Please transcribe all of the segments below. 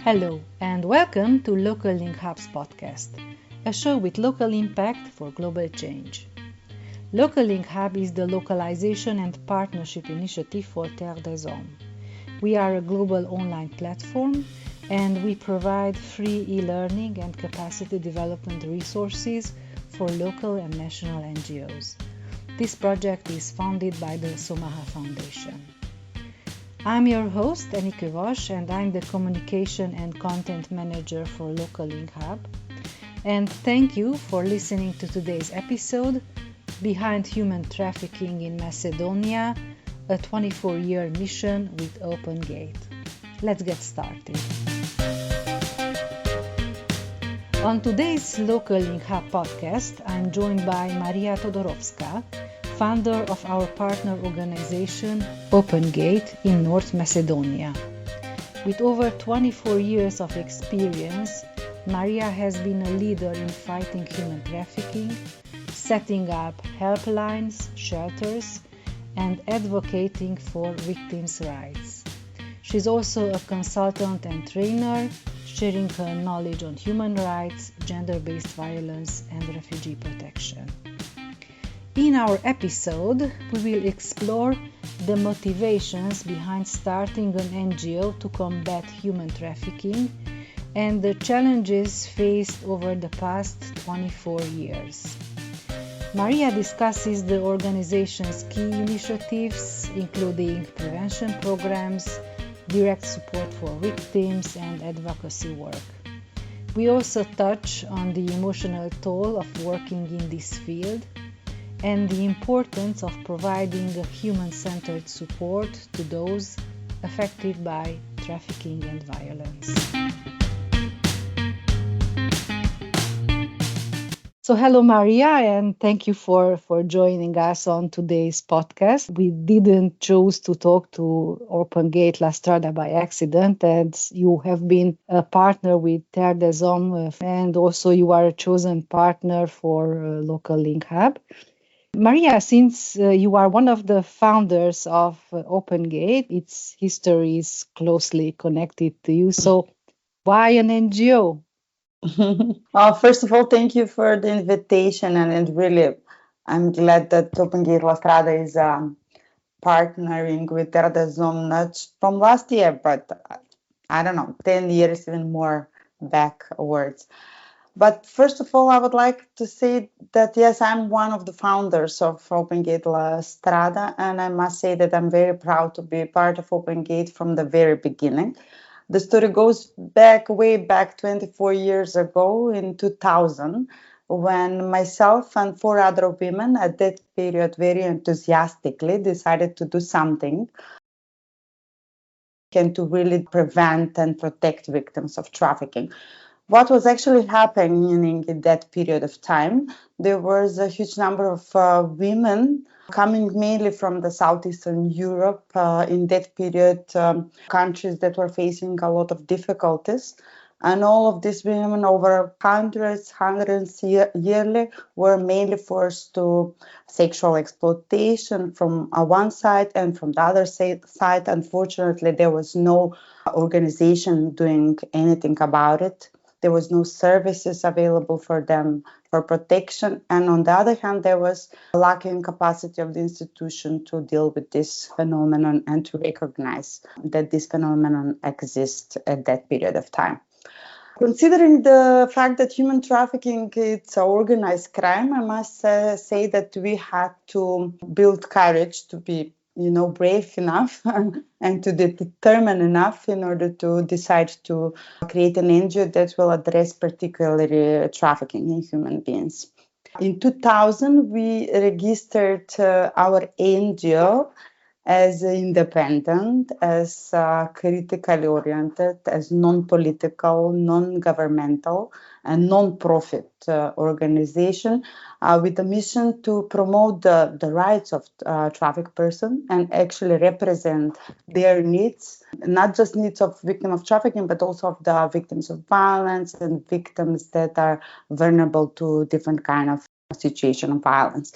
Hello, and welcome to Local Link Hub's podcast, a show with local impact for global change. Local Link Hub is the localization and partnership initiative for Terre des Hommes. We are a global online platform, and we provide free e-learning and capacity development resources for local and national NGOs. This project is funded by the Somaha Foundation. I'm your host, Anike Vas, and I'm the Communication and Content Manager for Local Link Hub. And thank you for listening to today's episode, Behind Human Trafficking in Macedonia, a 24-year mission with Open Gate. Let's get started. On today's Local Link Hub podcast, I'm joined by Marija Todorovska, founder of our partner organization Open Gate in North Macedonia. With over 24 years of experience, Marija has been a leader in fighting human trafficking, setting up helplines, shelters, and advocating for victims' rights. She's also a consultant and trainer, sharing her knowledge on human rights, gender-based violence, and refugee protection. In our episode, we will explore the motivations behind starting an NGO to combat human trafficking and the challenges faced over the past 24 years. Marija discusses the organization's key initiatives, including prevention programs, direct support for victims, and advocacy work. We also touch on the emotional toll of working in this field and the importance of providing a human-centered support to those affected by trafficking and violence. So hello Marija, and thank you for joining us on today's podcast. We didn't choose to talk to Open Gate La Strada by accident, and you have been a partner with Terre des Hommes, and also you are a chosen partner for Local Link Hub. Marija, since you are one of the founders of Open Gate, its history is closely connected to you. So why an NGO? First of all, thank you for the invitation, and really, I'm glad that Open Gate La Strada is partnering with Terre des Hommes, not from last year, but 10 years, even more backwards. But first of all, I would like to say that, yes, I'm one of the founders of Open Gate La Strada, and I must say that I'm very proud to be part of Open Gate from the very beginning. The story goes way back 24 years ago in 2000, when myself and 4 other women at that period very enthusiastically decided to do something and to really prevent and protect victims of trafficking. What was actually happening in that period of time, there was a huge number of women coming mainly from the Southeastern Europe in that period, countries that were facing a lot of difficulties. And all of these women, over hundreds yearly, were mainly forced to sexual exploitation from one side, and from the other side, unfortunately, there was no organization doing anything about it. There was no services available for them for protection. And on the other hand, there was a lacking capacity of the institution to deal with this phenomenon and to recognize that this phenomenon exists at that period of time. Considering the fact that human trafficking is an organized crime, I must say that we had to build courage to be brave enough and to be determined enough in order to decide to create an NGO that will address particularly trafficking in human beings. In 2000, we registered our NGO as independent, as critically oriented, as non-political, non-governmental, and non-profit organization with a mission to promote the rights of trafficked persons and actually represent their needs, not just needs of victims of trafficking, but also of the victims of violence and victims that are vulnerable to different kind of situation of violence.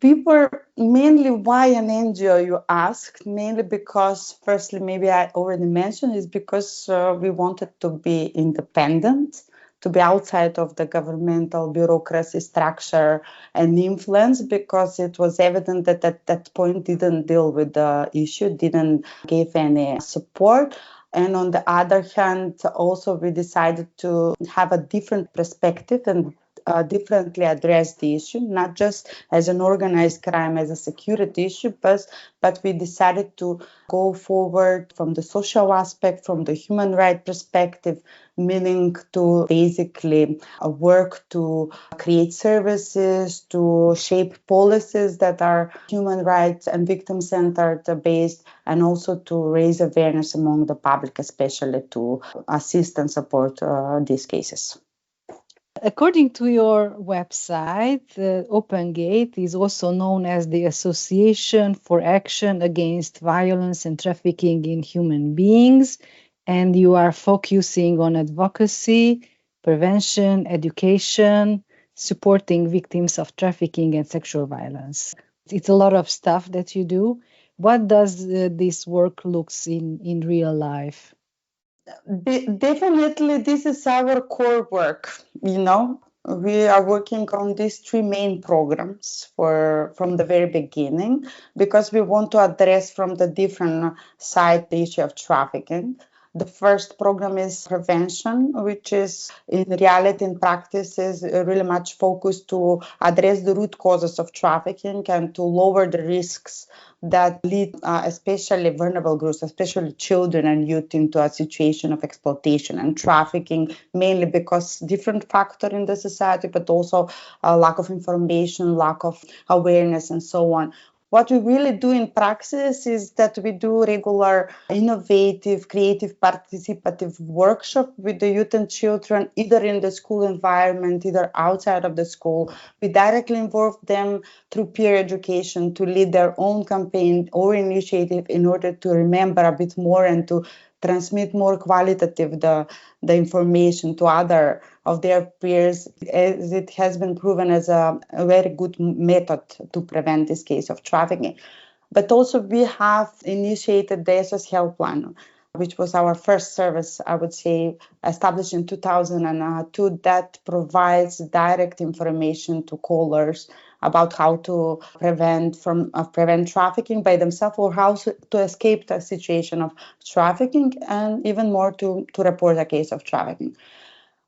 We were mainly, why an NGO, you asked, mainly because, firstly, maybe I already mentioned, is because we wanted to be independent, to be outside of the governmental bureaucracy structure and influence, because it was evident that at that point didn't deal with the issue, didn't give any support. And on the other hand, also we decided to have a different perspective and differently address the issue, not just as an organized crime, as a security issue, but we decided to go forward from the social aspect, from the human rights perspective, meaning to basically work to create services, to shape policies that are human rights and victim-centered based, and also to raise awareness among the public, especially to assist and support these cases. According to your website, Open Gate is also known as the Association for Action Against Violence and Trafficking in Human Beings, and you are focusing on advocacy, prevention, education, supporting victims of trafficking and sexual violence. It's a lot of stuff that you do. What does this work looks in real life? Definitely, this is our core work. We are working on these three main programs from the very beginning, because we want to address from the different side the issue of trafficking. The first program is prevention, which is in reality, in practice, is really much focused to address the root causes of trafficking and to lower the risks that lead especially vulnerable groups, especially children and youth, into a situation of exploitation and trafficking, mainly because different factor in the society, but also lack of information, lack of awareness, and so on. What we really do in praxis is that we do regular, innovative, creative, participative workshop with the youth and children, either in the school environment, either outside of the school. We directly involve them through peer education to lead their own campaign or initiative in order to remember a bit more and to transmit more qualitative the information to other of their peers, as it has been proven as a very good method to prevent this case of trafficking. But also we have initiated the SOS helpline, which was our first service, I would say, established in 2002, that provides direct information to callers about how to prevent trafficking by themselves, or how to escape the situation of trafficking, and even more to report a case of trafficking.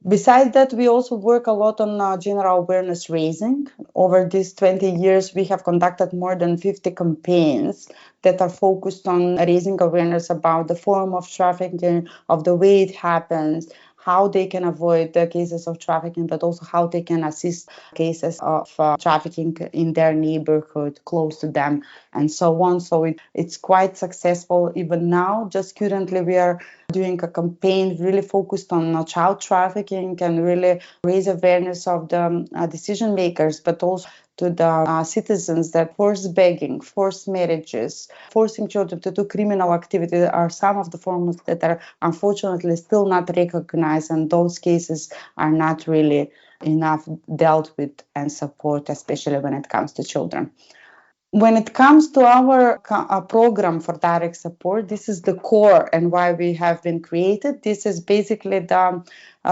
Besides that, we also work a lot on general awareness raising. Over these 20 years, we have conducted more than 50 campaigns that are focused on raising awareness about the form of trafficking, of the way it happens, how they can avoid the cases of trafficking, but also how they can assist cases of trafficking in their neighborhood, close to them, and so on. So it's quite successful even now. Just currently, we are doing a campaign really focused on child trafficking and really raise awareness of the decision makers, but also to the citizens, that forced begging, forced marriages, forcing children to do criminal activity are some of the forms that are unfortunately still not recognized, and those cases are not really enough dealt with and support, especially when it comes to children. When it comes to our program for direct support, this is the core and why we have been created. This is basically the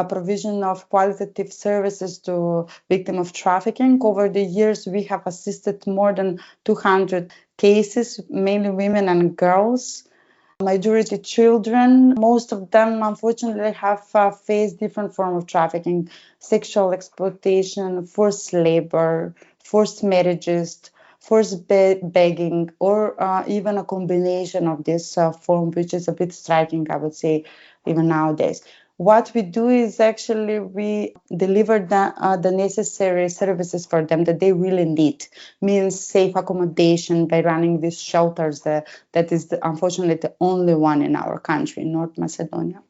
provision of qualitative services to victims of trafficking. Over the years, we have assisted more than 200 cases, mainly women and girls, majority children. Most of them, unfortunately, have faced different forms of trafficking: sexual exploitation, forced labor, forced marriages, forced begging, or even a combination of this form, which is a bit striking, I would say, even nowadays. What we do is actually we deliver the necessary services for them that they really need. Means safe accommodation by running these shelters that is unfortunately the only one in our country, North Macedonia.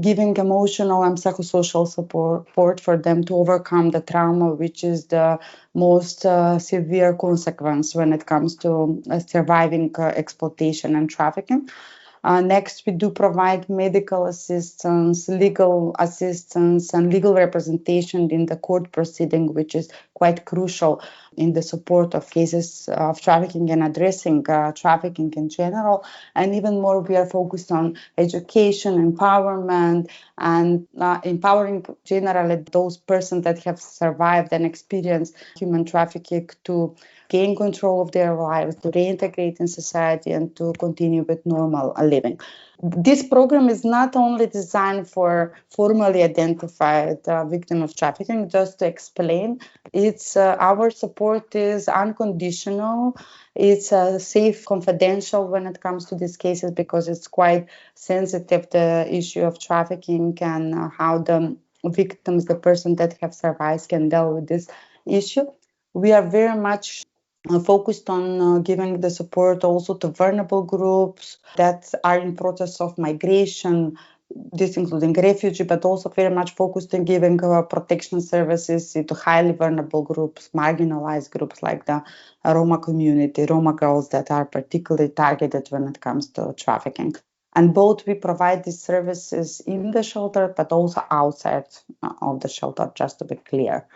Giving emotional and psychosocial support for them to overcome the trauma, which is the most severe consequence when it comes to surviving exploitation and trafficking. Next, we do provide medical assistance, legal assistance, and legal representation in the court proceeding, which is quite crucial in the support of cases of trafficking and addressing trafficking in general. And even more, we are focused on education, empowerment, and empowering generally those persons that have survived and experienced human trafficking to gain control of their lives, to reintegrate in society, and to continue with normal living. This program is not only designed for formally identified victims of trafficking. Just to explain, it's our support is unconditional. It's safe, confidential when it comes to these cases because it's quite sensitive, the issue of trafficking and how the victims, the person that have survived, can deal with this issue. We are very much focused on giving the support also to vulnerable groups that are in process of migration, this including refugee, but also very much focused on giving protection services to highly vulnerable groups, marginalized groups like the Roma community, Roma girls that are particularly targeted when it comes to trafficking. And both we provide these services in the shelter, but also outside of the shelter, just to be clear.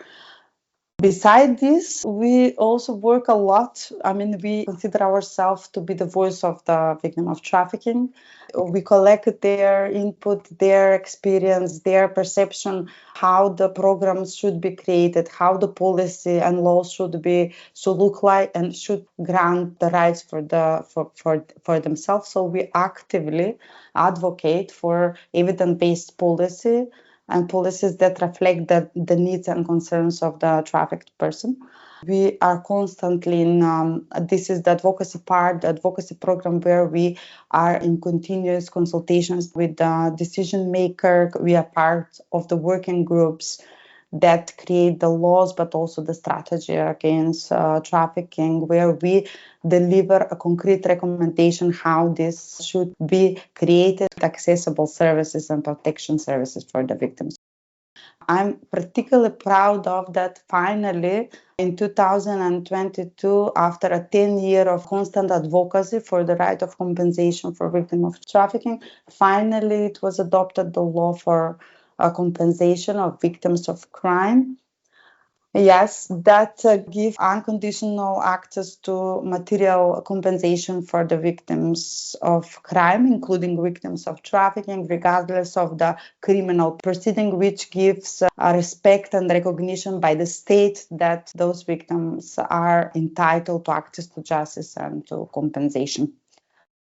Besides this, we also work a lot. I mean, we consider ourselves to be the voice of the victim of trafficking. We collect their input, their experience, their perception, how the programs should be created, how the policy and laws should look like and should grant the rights for themselves. So we actively advocate for evidence-based policy and policies that reflect the needs and concerns of the trafficked person. We are constantly in, this is the advocacy part, the advocacy program where we are in continuous consultations with the decision maker. We are part of the working groups that create the laws, but also the strategy against trafficking, where we deliver a concrete recommendation how this should be created, accessible services and protection services for the victims. I'm particularly proud of that finally in 2022, after a 10-year of constant advocacy for the right of compensation for victims of trafficking, finally it was adopted the law for compensation of victims of crime. Yes, that gives unconditional access to material compensation for the victims of crime, including victims of trafficking, regardless of the criminal proceeding, which gives respect and recognition by the state that those victims are entitled to access to justice and to compensation.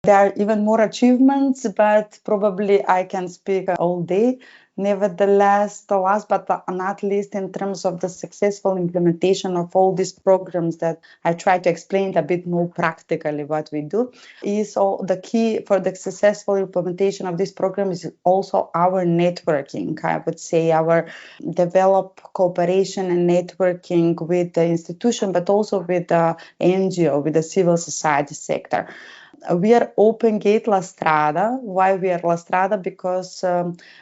There are even more achievements, but probably I can speak all day. Nevertheless, the last but not least, in terms of the successful implementation of all these programs that I try to explain a bit more practically what we do, is all the key for the successful implementation of this program is also our networking. I would say our develop cooperation and networking with the institution, but also with the NGO, with the civil society sector. We are Open Gate La Strada. Why we are La Strada? Because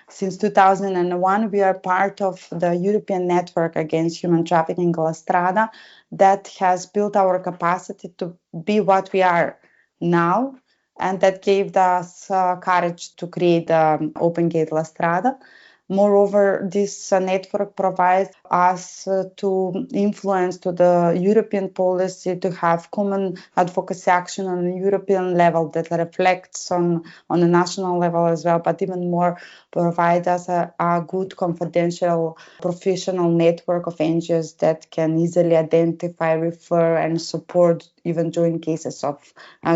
since 2001, we are part of the European Network Against Human Trafficking La Strada that has built our capacity to be what we are now, and that gave us courage to create the Open Gate La Strada. Moreover, this network provides us to influence to the European policy, to have common advocacy action on a European level that reflects on a national level as well, but even more provide us a good confidential professional network of NGOs that can easily identify, refer, and support even during cases of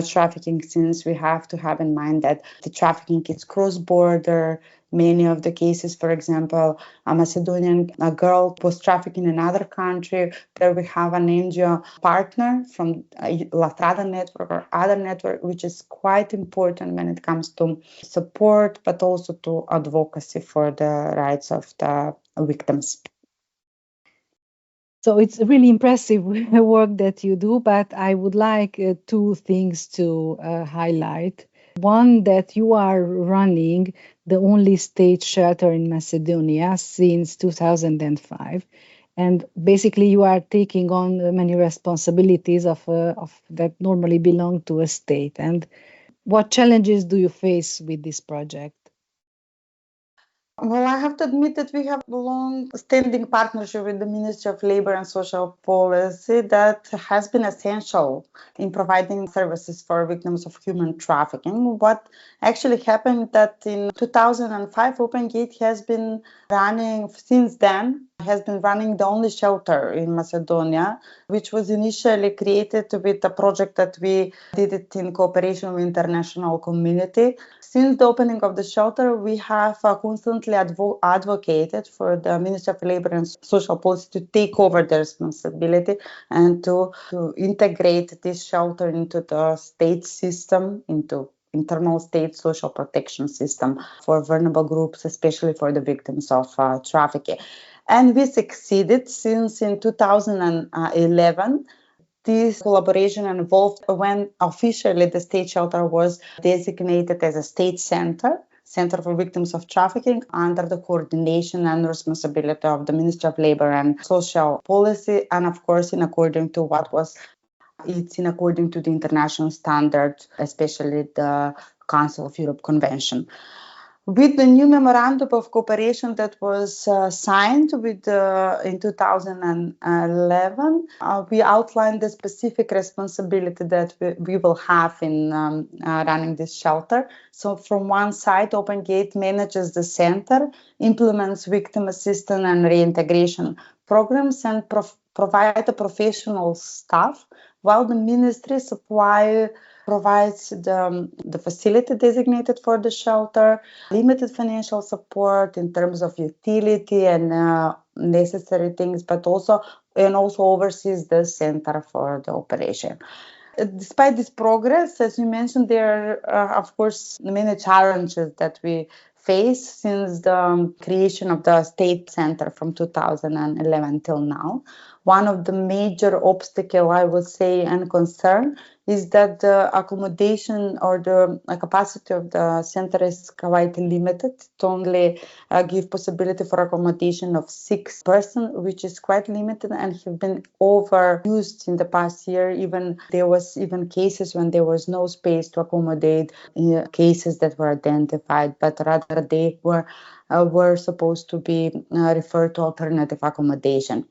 trafficking, since we have to have in mind that the trafficking is cross-border. Many of the cases, for example, a Macedonian girl was trafficked in another country. There we have an NGO partner from La Strada network or other network, which is quite important when it comes to support, but also to advocacy for the rights of the victims. So it's really impressive work that you do, but I would like two things to highlight. One, that you are running the only state shelter in Macedonia since 2005. And basically you are taking on many responsibilities of that normally belong to a state. And What challenges do you face with this project? Well, I have to admit that we have a long-standing partnership with the Ministry of Labor and Social Policy that has been essential in providing services for victims of human trafficking. What actually happened that in 2005, Open Gate has been running since then, has been running the only shelter in Macedonia, which was initially created with a project that we did it in cooperation with international community. Since the opening of the shelter, we have constantly advocated for the Ministry of Labor and Social Policy to take over the responsibility and to integrate this shelter into the state system, into internal state social protection system for vulnerable groups, especially for the victims of trafficking. And we succeeded since in 2011. This collaboration involved when officially the state shelter was designated as a state center for victims of trafficking under the coordination and responsibility of the Ministry of Labor and Social Policy, and of course in according to the international standards, especially the Council of Europe Convention. With the new memorandum of cooperation that was signed in 2011, we outlined the specific responsibility that we will have in running this shelter. So from one side, Open Gate manages the center, implements victim assistance and reintegration programs, and provide the professional staff, while the ministry provides the facility designated for the shelter, limited financial support in terms of utility and necessary things, but also oversees the center for the operation. Despite this progress, as you mentioned, there are, of course, many challenges that we face since the creation of the state center from 2011 till now. One of the major obstacles, I would say, and concern is that the accommodation or the capacity of the center is quite limited. It only give possibility for accommodation of 6 persons, which is quite limited and have been overused in the past year. Even there was even cases when there was no space to accommodate cases that were identified, but rather they were supposed to be referred to alternative accommodation.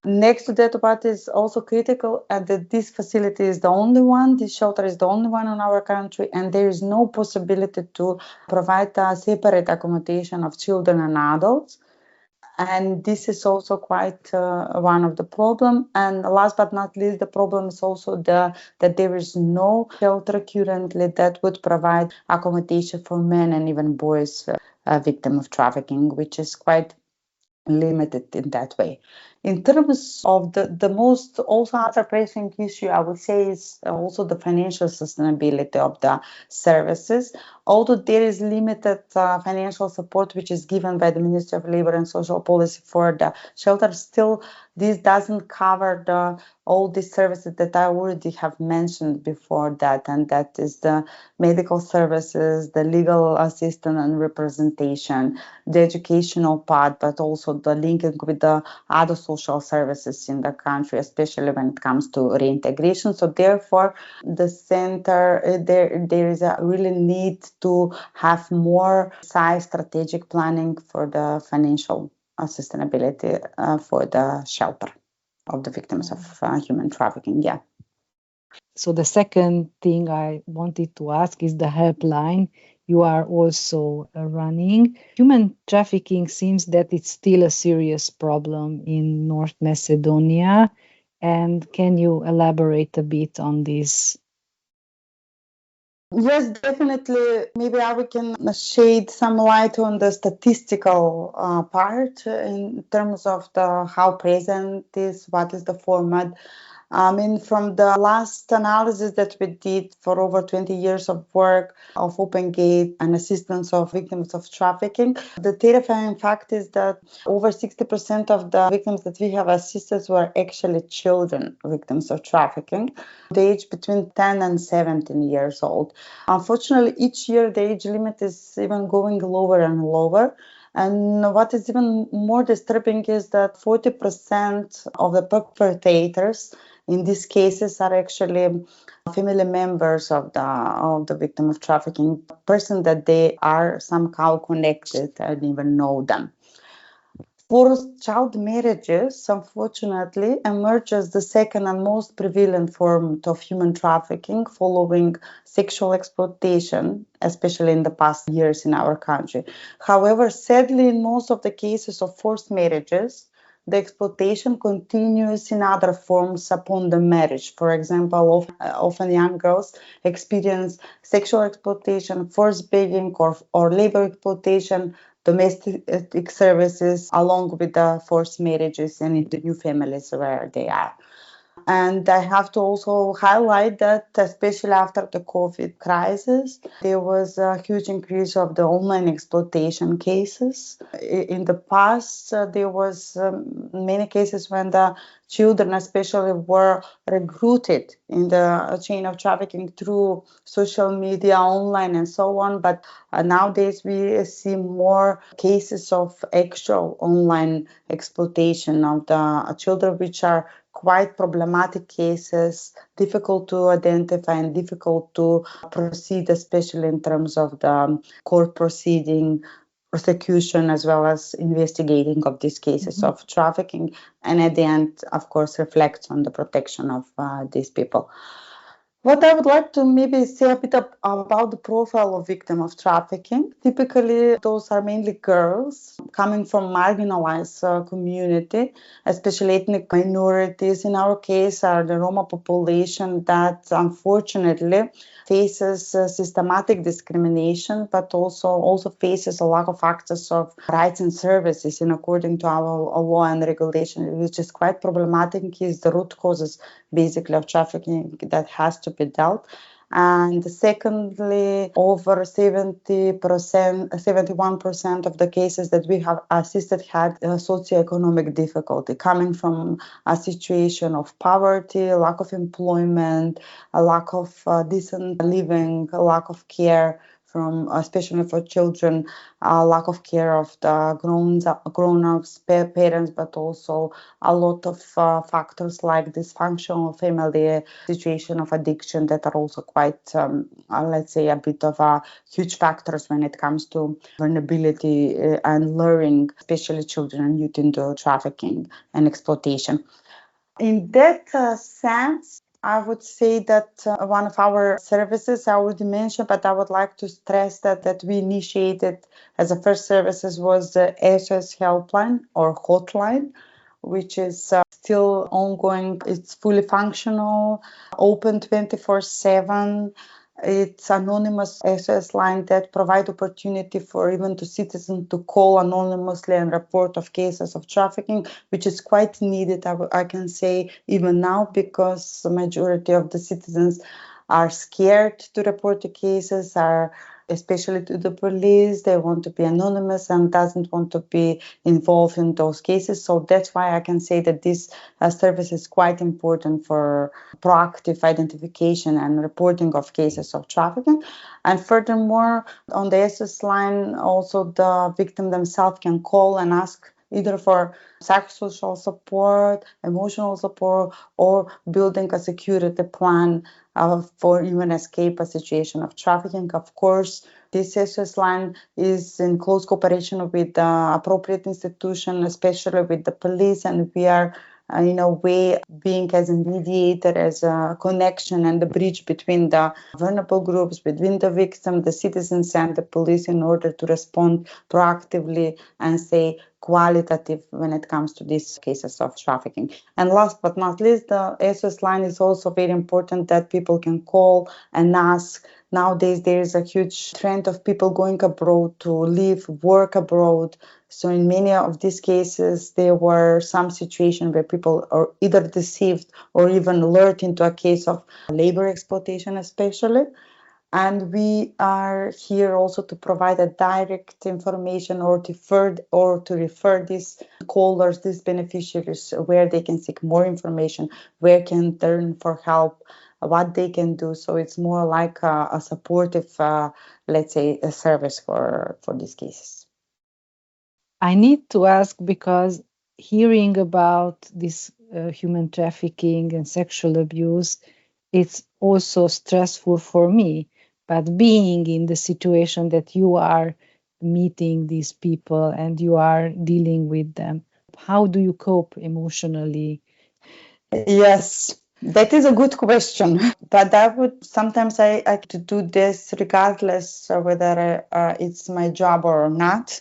Next to that, what is also critical, and that this facility is the only one, this shelter is the only one in our country, and there is no possibility to provide a separate accommodation of children and adults. And this is also quite one of the problems. And last but not least, the problem is also that there is no shelter currently that would provide accommodation for men and even boys victims of trafficking, which is quite limited in that way. In terms of the most also other pressing issue, I would say is also the financial sustainability of the services. Although there is limited financial support which is given by the Ministry of Labor and Social Policy for the shelter, still this doesn't cover all the services that I already have mentioned before that, and that is the medical services, the legal assistance and representation, the educational part, but also the linking with the other social services in the country, especially when it comes to reintegration. So therefore, the center, there is a really need to have more strategic planning for the financial sustainability for the shelter of the victims of human trafficking. Yeah. So the second thing I wanted to ask is the helpline you are also running. Human trafficking seems that it's still a serious problem in North Macedonia. And can you elaborate a bit on this? Yes, definitely. Maybe we can shed some light on the statistical part in terms of how present is, what is the format. I mean, from the last analysis that we did for over 20 years of work of Open Gate and assistance of victims of trafficking, the terrifying fact is that over 60% of the victims that we have assisted were actually children victims of trafficking, the age between 10 and 17 years old. Unfortunately, each year the age limit is even going lower and lower. And what is even more disturbing is that 40% of the perpetrators in these cases are actually family members of the victim of trafficking, person that they are somehow connected and even know them. Forced child marriages, unfortunately, emerge as the second and most prevalent form of human trafficking following sexual exploitation, especially in the past years in our country. However, sadly, in most of the cases of forced marriages, the exploitation continues in other forms upon the marriage. For example, often young girls experience sexual exploitation, forced begging, or labor exploitation, domestic services, along with the forced marriages and the new families where they are. And I have to also highlight that, especially after the COVID crisis, there was a huge increase of the online exploitation cases. In the past, there was many cases when the children especially were recruited in the chain of trafficking through social media, online, and so on. But nowadays, we see more cases of actual online exploitation of the children, which are quite problematic cases, difficult to identify and difficult to proceed, especially in terms of the court proceeding, prosecution, as well as investigating of these cases of trafficking. And at the end, of course, reflects on the protection of these people. What I would like to maybe say a bit about the profile of victim of trafficking. Typically, those are mainly girls coming from marginalized community, especially ethnic minorities. In our case, are the Roma population that unfortunately faces systematic discrimination, but also faces a lack of access of rights and services in according to our law and regulation, which is quite problematic. Is the root causes basically of trafficking that has to be dealt. And secondly, over 70%, 71% of the cases that we have assisted had socioeconomic difficulty coming from a situation of poverty, lack of employment, a lack of decent living, a lack of care from, especially for children, lack of care of the grown-ups, parents, but also a lot of factors like dysfunctional family, situation of addiction that are also quite, let's say, a bit of a huge factors when it comes to vulnerability and luring, especially children and youth into trafficking and exploitation. In that sense, I would say that one of our services I already mentioned, but I would like to stress that we initiated as a first services was the SOS helpline or hotline, which is still ongoing. It's fully functional, open 24/7. It's anonymous SOS line that provide opportunity for even to citizens to call anonymously and report of cases of trafficking, which is quite needed, I can say, even now, because the majority of the citizens are scared to report the cases, are especially to the police. They want to be anonymous and doesn't want to be involved in those cases. So that's why I can say that this service is quite important for proactive identification and reporting of cases of trafficking. And furthermore, on the SS line, also the victim themselves can call and ask either for psychosocial support, emotional support, or building a security plan for even escape a situation of trafficking. Of course, this SOS line is in close cooperation with the appropriate institution, especially with the police, and we are in a way being as a mediator, as a connection and the bridge between the vulnerable groups, between the victim, the citizens, and the police in order to respond proactively and say qualitative when it comes to these cases of trafficking. And last but not least, the SOS line is also very important that people can call and ask. Nowadays, there is a huge trend of people going abroad to live, work abroad. So in many of these cases, there were some situations where people are either deceived or even lured into a case of labor exploitation, especially. And we are here also to provide a direct information or to refer these callers, these beneficiaries, where they can seek more information, where can turn for help, what they can do. So it's more like a supportive, let's say, a service for these cases. I need to ask because hearing about this human trafficking and sexual abuse, it's also stressful for me. But being in the situation that you are meeting these people and you are dealing with them, how do you cope emotionally? Yes, that is a good question. But I would sometimes I to do this regardless of whether it's my job or not.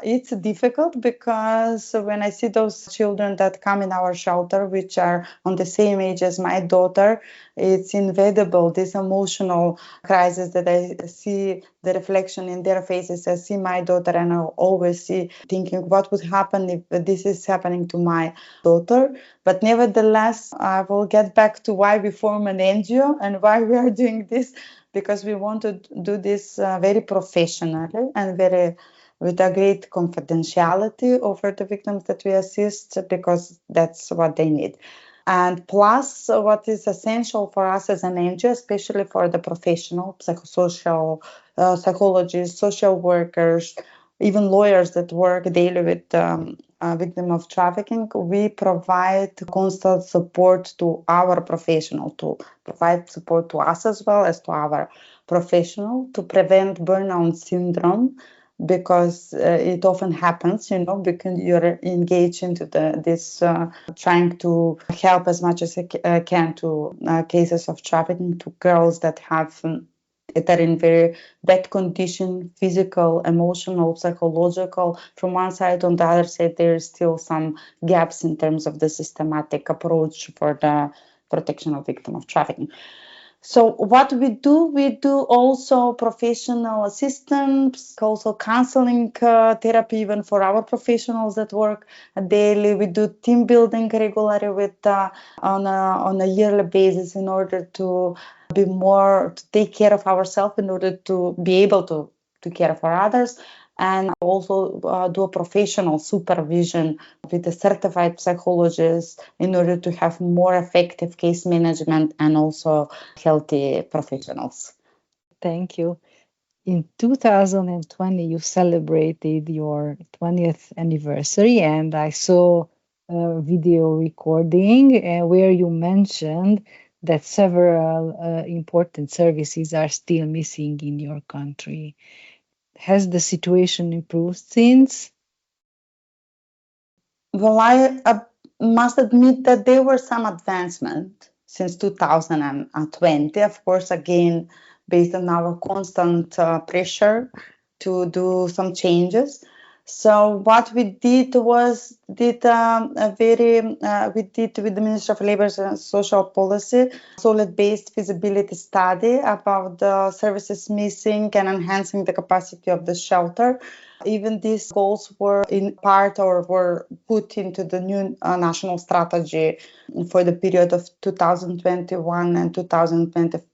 It's difficult because when I see those children that come in our shelter, which are on the same age as my daughter, it's inevitable, this emotional crisis that I see the reflection in their faces. I see my daughter and I always see thinking what would happen if this is happening to my daughter. But nevertheless, I will get back to why we form an NGO and why we are doing this, because we want to do this very professionally and very with a great confidentiality over the victims that we assist, because that's what they need. And plus, what is essential for us as an NGO, especially for the professional, psychosocial, psychologists, social workers, even lawyers that work daily with victim of trafficking, we provide constant support to our professional, to provide support to us as well as to our professional, to prevent burnout syndrome, because it often happens, because you're engaged into this trying to help as much as I can to cases of trafficking, to girls that have that are in very bad condition, physical, emotional, psychological. From one side, on the other side, there is still some gaps in terms of the systematic approach for the protection of victims of trafficking. So what we do also professional assistance, also counseling therapy, even for our professionals that work daily. We do team building regularly with on a yearly basis in order to be more to take care of ourselves, in order to be able to care for others, and also do a professional supervision with a certified psychologist in order to have more effective case management and also healthy professionals. Thank you. In 2020, you celebrated your 20th anniversary, and I saw a video recording where you mentioned that several important services are still missing in your country. Has the situation improved since? Well, I must admit that there were some advancement since 2020. Of course, again, based on our constant pressure to do some changes. So what we did was we did with the Ministry of Labor and Social Policy solid-based feasibility study about the services missing and enhancing the capacity of the shelter. Even these goals were in part or were put into the new national strategy for the period of 2021 and 2025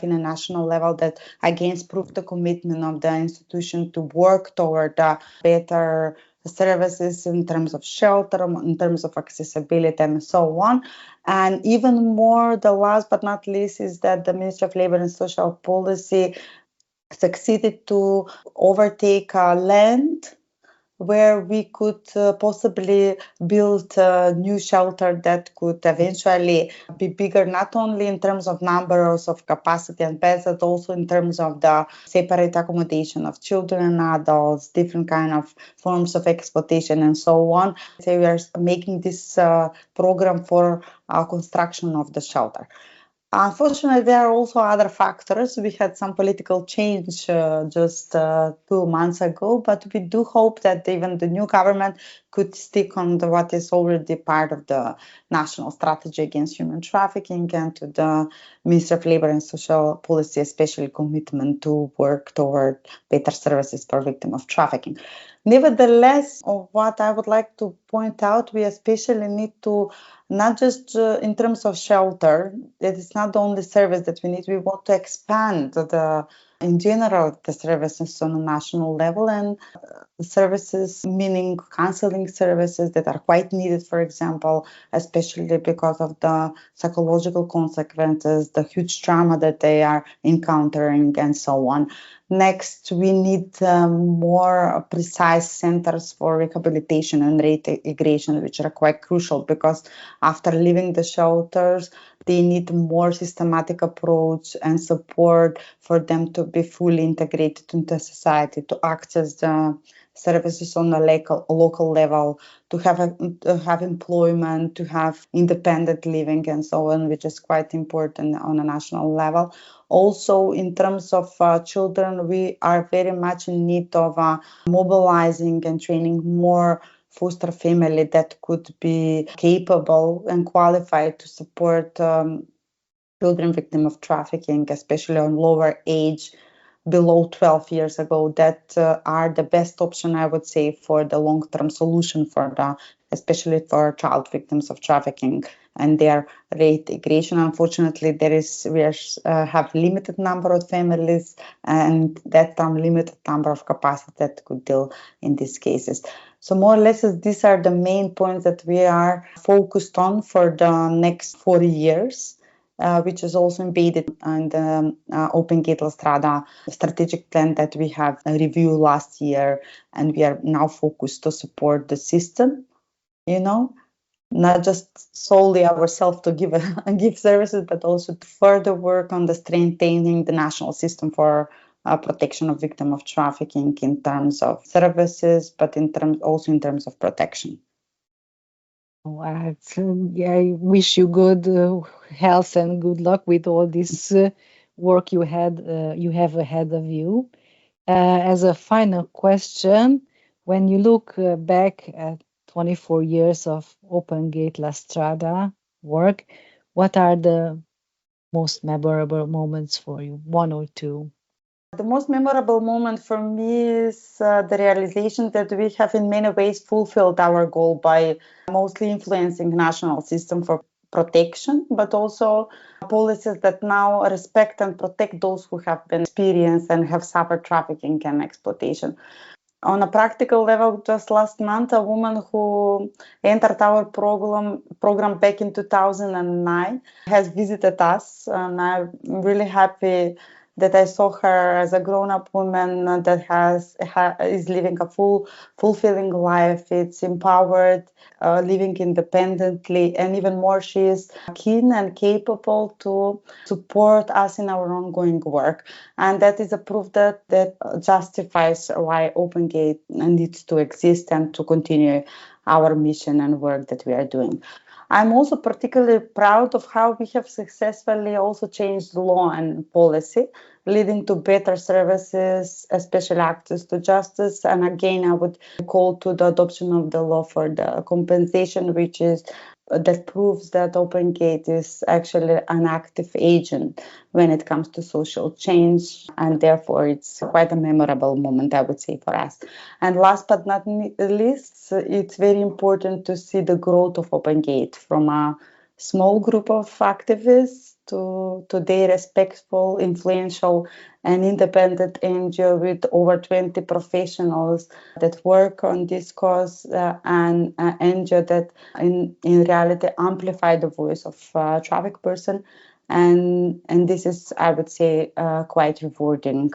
in a national level, that again proved the commitment of the institution to work toward better services in terms of shelter, in terms of accessibility, and so on. And even more, the last but not least, is that the Ministry of Labor and Social Policy succeeded to overtake land where we could possibly build a new shelter that could eventually be bigger, not only in terms of numbers of capacity and beds, but also in terms of the separate accommodation of children and adults, different kind of forms of exploitation, and so on. So we are making this program for construction of the shelter. Unfortunately, there are also other factors. We had some political change just 2 months ago, but we do hope that even the new government could stick on what is already part of the national strategy against human trafficking, and to the Ministry of Labor and Social Policy, especially commitment to work toward better services for victims of trafficking. Nevertheless, what I would like to point out, we especially need to, not just in terms of shelter, that is not the only service that we need. We want to expand the in general the services on a national level, and services meaning counseling services that are quite needed, for example, especially because of the psychological consequences, the huge trauma that they are encountering, and so on. Next, we need more precise centers for rehabilitation and reintegration, which are quite crucial because after leaving the shelters, they need more systematic approach and support for them to be fully integrated into society, to access the services on a local level, to have employment, to have independent living, and so on, which is quite important on a national level. Also, in terms of children, we are very much in need of mobilizing and training more foster family that could be capable and qualified to support children victims of trafficking, especially on lower age, below 12 years ago, that are the best option, I would say, for the long-term solution especially for child victims of trafficking and their reintegration. Unfortunately, we have limited number of families and that limited number of capacity that could deal in these cases. So more or less, these are the main points that we are focused on for the next 4 years. Which is also embedded in the Open Gate La Strada strategic plan that we have reviewed last year, and we are now focused to support the system, not just solely ourselves to give services, but also to further work on the strengthening the national system for protection of victims of trafficking in terms of services, but also in terms of protection. I wish you good health and good luck with all this work you have ahead of you. As a final question, when you look back at 24 years of Open Gate La Strada work, what are the most memorable moments for you? One or two? The most memorable moment for me is the realization that we have in many ways fulfilled our goal by mostly influencing national system for protection, but also policies that now respect and protect those who have been experienced and have suffered trafficking and exploitation. On a practical level, just last month, a woman who entered our program back in 2009 has visited us, and I'm really happy that I saw her as a grown-up woman that is living a fulfilling life. It's empowered, living independently, and even more, she is keen and capable to support us in our ongoing work. And that is a proof that justifies why Open Gate needs to exist and to continue our mission and work that we are doing. I'm also particularly proud of how we have successfully also changed law and policy, leading to better services, especially access to justice. And again, I would call to the adoption of the law for the compensation, that proves that Open Gate is actually an active agent when it comes to social change, and therefore it's quite a memorable moment, I would say, for us. And last but not least, it's very important to see the growth of Open Gate from a small group of activists to today respectful, influential, and independent NGO with over 20 professionals that work on this cause, and an NGO that in reality amplify the voice of trafficked person. And this is, I would say, quite rewarding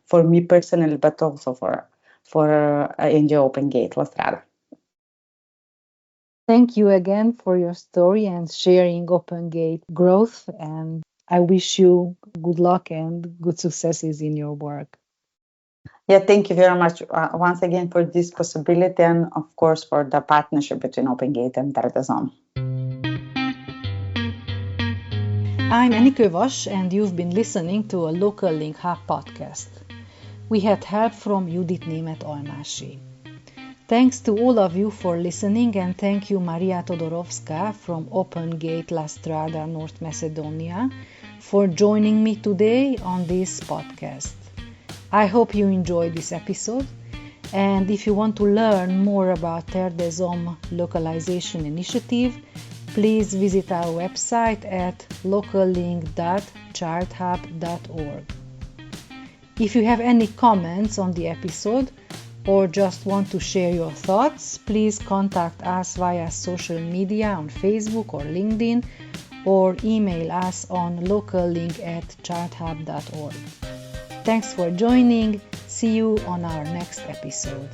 for me personally, but also for NGO Open Gate La Strada. Thank you again for your story and sharing Open Gate growth, and I wish you good luck and good successes in your work. Yeah, thank you very much once again for this possibility, and of course for the partnership between Open Gate and Verde Zone. I'm Enikő Vas, and you've been listening to a Local Link Hub podcast. We had help from Judit Németh-Almási. Thanks to all of you for listening, and thank you Marija Todorovska from Open Gate La Strada, North Macedonia, for joining me today on this podcast. I hope you enjoyed this episode, and if you want to learn more about Verde Zone localization initiative, please visit our website at locallink.charthub.org. If you have any comments on the episode or just want to share your thoughts, please contact us via social media on Facebook or LinkedIn, or email us on locallink@childhub.org. Thanks for joining. See you on our next episode.